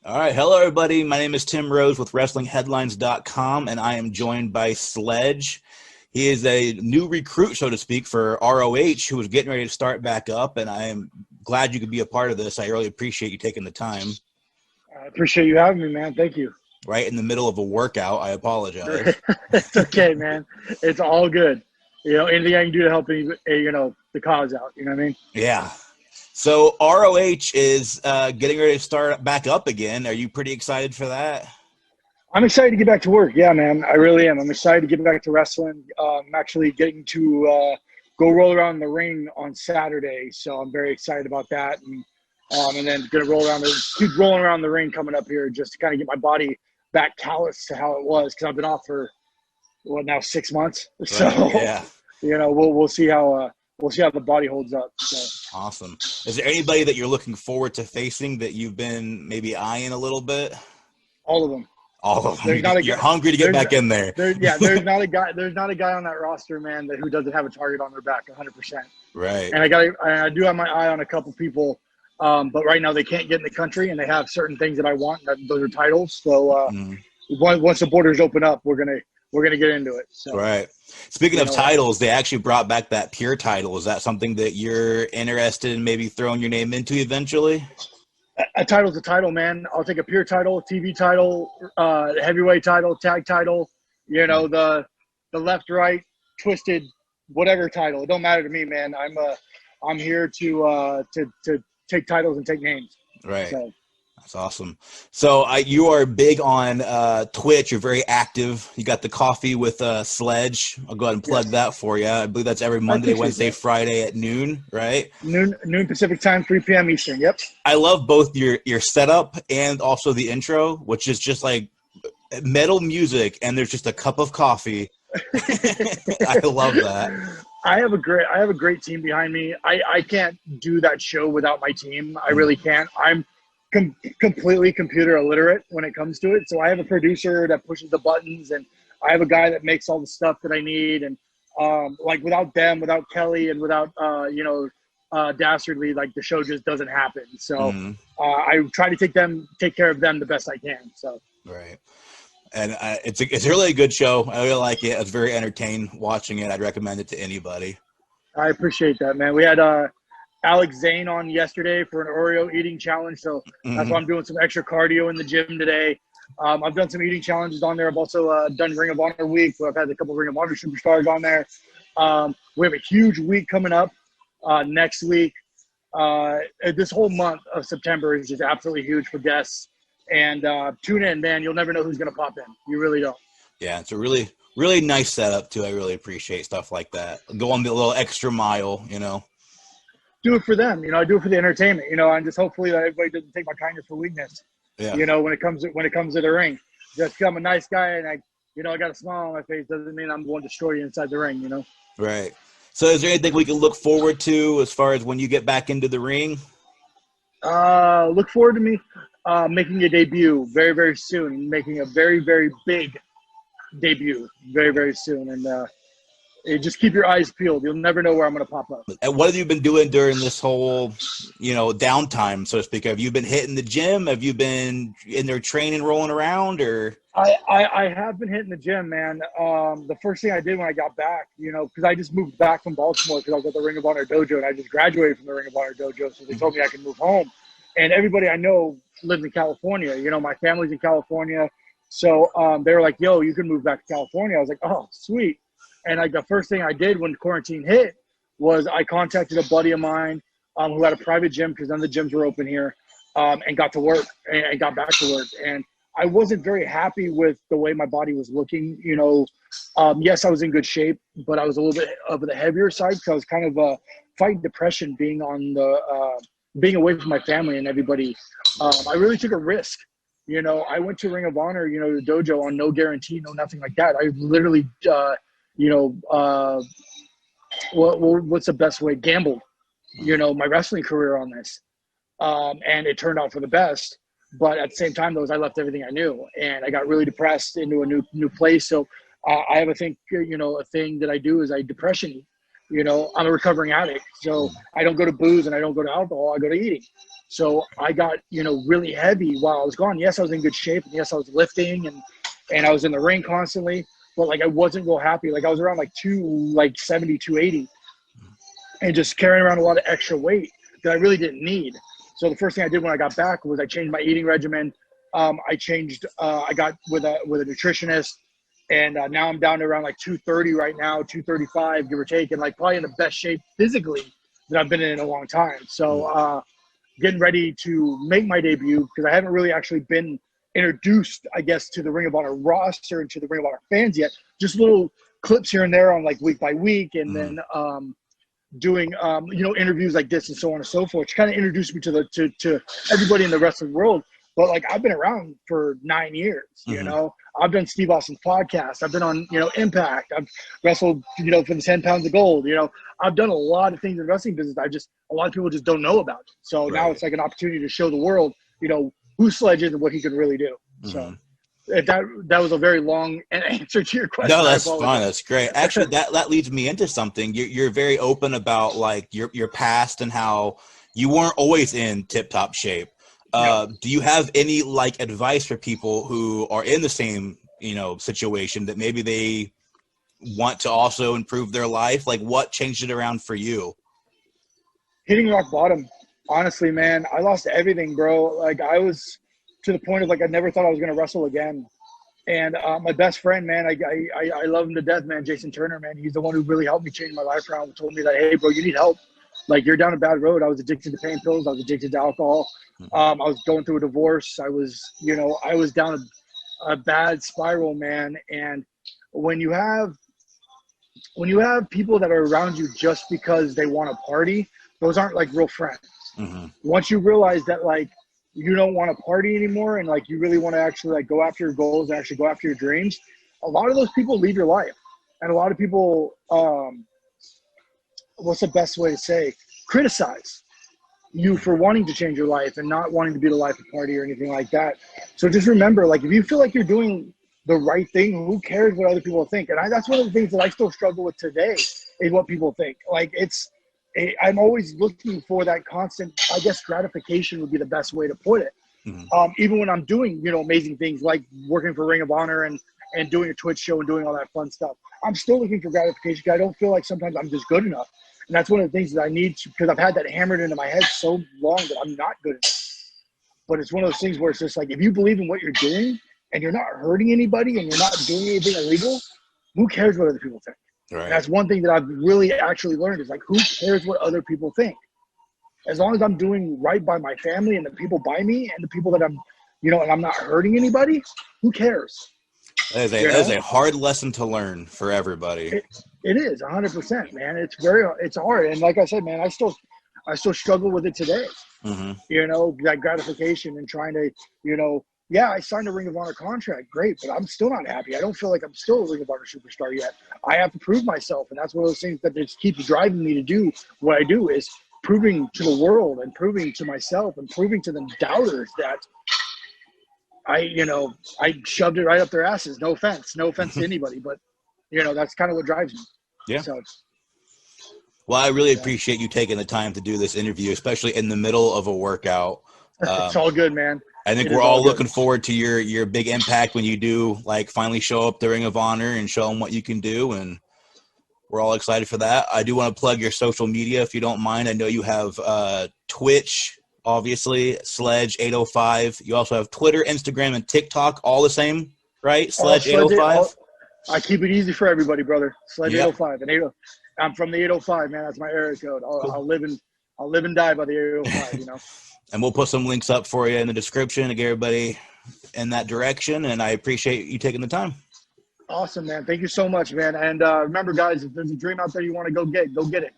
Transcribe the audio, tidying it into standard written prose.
All right. Hello, everybody. My name is Tim Rose with WrestlingHeadlines.com, and I am joined by Sledge. He is a new recruit, so to speak, for ROH, who is getting ready to start back up, and I am glad you could be a part of this. I really appreciate you taking the time. I appreciate you having me, man. Thank you. Right in the middle of a workout. I apologize. It's okay, man. It's all good. Anything I can do to help the cause out. You know what I mean? Yeah. So ROH is getting ready to start back up again. Are you pretty excited for that? I'm excited to get back to work. Yeah, man. I really am. I'm excited to get back to wrestling. I'm actually getting to go roll around the ring on Saturday, so I'm very excited about that. And then gonna keep rolling around the ring coming up here, just to kind of get my body back callous to how it was, because I've been off for 6 months. Right. So Yeah. We'll see how the body holds up. So. Awesome. Is there anybody that you're looking forward to facing that you've been maybe eyeing a little bit? All of them. All of them. You're hungry to get back in there. There's not a guy on that roster, man, who doesn't have a target on their back, 100%. Right. And I do have my eye on a couple people, but right now they can't get in the country, and they have certain things that I want. Those are titles. So once the borders open up, we're gonna get into it. So. Right. Speaking of titles, they actually brought back that pure title. Is that something that you're interested in maybe throwing your name into eventually? A title's a title, man. I'll take a pure title, TV title, heavyweight title, tag title, the left, right, twisted, whatever title. It don't matter to me, man. I'm here to take titles and take names. Right. So. That's awesome. So you are big on Twitch. You're very active. You got the coffee with Sledge. I'll go ahead and plug that for you. I believe that's every Monday, Wednesday, Friday at noon, right? Noon Pacific time, 3 p.m. Eastern. Yep. I love both your setup and also the intro, which is just like metal music, and there's just a cup of coffee. I love that. I have a great team behind me. I can't do that show without my team. I really can't. I'm completely computer illiterate when it comes to it. So I have a producer that pushes the buttons, and I have a guy that makes all the stuff that I need. And without them, without Kelly, and without Dastardly, the show just doesn't happen. So I try to take care of them the best I can. So right. And it's really a good show. I really like it. I was very entertained watching it. I'd recommend it to anybody. I appreciate that, man. We had Alex Zane on yesterday for an Oreo eating challenge, so that's why I'm doing some extra cardio in the gym today. I've done some eating challenges on there. I've also done Ring of Honor week, where I've had a couple of Ring of Honor superstars on there. We have a huge week coming up next week. This whole month of September is just absolutely huge for guests. And tune in, man. You'll never know who's going to pop in. You really don't. Yeah, it's a really, really nice setup, too. I really appreciate stuff like that. Go on the little extra mile, Do it for them, I do it for the entertainment, and just hopefully that everybody doesn't take my kindness for weakness. Yeah. When it comes to the ring, just I'm a nice guy, and I got a smile on my face doesn't mean I'm going to destroy you inside the ring, Right. So is there anything we can look forward to as far as when you get back into the ring? Look forward to me making a debut very, very soon, making a very, very big debut very, very soon, and just keep your eyes peeled. You'll never know where I'm going to pop up. And what have you been doing during this whole, downtime, so to speak? Have you been hitting the gym? Have you been in there training, rolling around, or? I have been hitting the gym, man. The first thing I did when I got back, because I just moved back from Baltimore because I was at the Ring of Honor Dojo, and I just graduated from the Ring of Honor Dojo, so they told me I could move home. And everybody I know lives in California. My family's in California. So they were like, yo, you can move back to California. I was like, oh, sweet. And the first thing I did when quarantine hit was I contacted a buddy of mine who had a private gym, because none of the gyms were open here, and got to work and got back to work. And I wasn't very happy with the way my body was looking. Yes, I was in good shape, but I was a little bit of the heavier side, because I was kind of fighting depression, being away from my family and everybody. I really took a risk. I went to Ring of Honor, the dojo, on no guarantee, no nothing like that. I literally what's the best way? Gambled, my wrestling career on this. And it turned out for the best. But at the same time, I left everything I knew, and I got really depressed into a new place. So I have a thing that I do is I depression. I'm a recovering addict. So I don't go to booze and I don't go to alcohol. I go to eating. So I got, really heavy while I was gone. Yes, I was in good shape. And yes, I was lifting and I was in the ring constantly, but like I wasn't real happy. Like I was around like 270, 280 and just carrying around a lot of extra weight that I really didn't need. So the first thing I did when I got back was I changed my eating regimen. I got with a nutritionist, and now I'm down to around like 230 right now, 235, give or take, and like probably in the best shape physically that I've been in a long time. So getting ready to make my debut because I haven't really actually been introduced, I guess, to the Ring of Honor roster and to the Ring of Honor fans yet. Just little clips here and there on like week by week, and then doing interviews like this and so on and so forth, which kind of introduced me to everybody in the wrestling world. But like I've been around for 9 years, I've done Steve Austin's podcast. I've been on, Impact. I've wrestled, for the 10 pounds of gold. I've done a lot of things in the wrestling business. A lot of people just don't know about it. So now it's like an opportunity to show the world, who Sledge is and what he can really do. So if that was a very long answer to your question. No, that's fine. That's great. Actually, that leads me into something. You're very open about like your past and how you weren't always in tip-top shape. Do you have any like advice for people who are in the same, situation that maybe they want to also improve their life? Like what changed it around for you? Hitting rock bottom. Honestly, man, I lost everything, bro. Like I was to the point of like, I never thought I was going to wrestle again. And my best friend, man, I love him to death, man. Jason Turner, man. He's the one who really helped me change my life around. He told me that, hey, bro, you need help. Like you're down a bad road. I was addicted to pain pills. I was addicted to alcohol. I was going through a divorce. I was down a bad spiral, man. And when you have people that are around you just because they want to party, those aren't like real friends. Once you realize that like you don't want to party anymore and like you really want to actually like go after your goals and actually go after your dreams, a lot of those people leave your life. And a lot of people, what's the best way to say, criticize you for wanting to change your life and not wanting to be the life of party or anything like that. So just remember, like, if you feel like you're doing the right thing, who cares what other people think? And that's one of the things that I still struggle with today is what people think. Like I'm always looking for that constant, I guess gratification would be the best way to put it. Even when I'm doing, amazing things like working for Ring of Honor and doing a Twitch show and doing all that fun stuff, I'm still looking for gratification because I don't feel like sometimes I'm just good enough. And that's one of the things that I need to, because I've had that hammered into my head so long that I'm not good enough. But it's one of those things where it's just like, if you believe in what you're doing and you're not hurting anybody and you're not doing anything illegal, who cares what other people think? Right. And that's one thing that I've really actually learned is like, who cares what other people think? As long as I'm doing right by my family and the people by me and the people that I'm, and I'm not hurting anybody, who cares? That is a hard lesson to learn for everybody. It is 100%, man. It's hard. And like I said, man, I still struggle with it today. That gratification and trying to, I signed a Ring of Honor contract. Great. But I'm still not happy. I don't feel like I'm still a Ring of Honor superstar yet. I have to prove myself. And that's one of those things that just keeps driving me to do what I do, is proving to the world and proving to myself and proving to the doubters that I shoved it right up their asses. No offense to anybody, but that's kind of what drives me. Yeah. So, well, I really appreciate you taking the time to do this interview, especially in the middle of a workout. It's all good, man. I think we're all looking forward to your big impact when you do like finally show up the Ring of Honor and show them what you can do. And we're all excited for that. I do want to plug your social media if you don't mind. I know you have Twitch, obviously, Sledge 805. You also have Twitter, Instagram, and TikTok, all the same, right? Sledge 805. I keep it easy for everybody, brother. Sledge 805 and 80. I'm from the 805, man. That's my area code. I'll live and die by the 805. And we'll put some links up for you in the description to get everybody in that direction. And I appreciate you taking the time. Awesome, man. Thank you so much, man. And remember, guys, if there's a dream out there you want to go get it.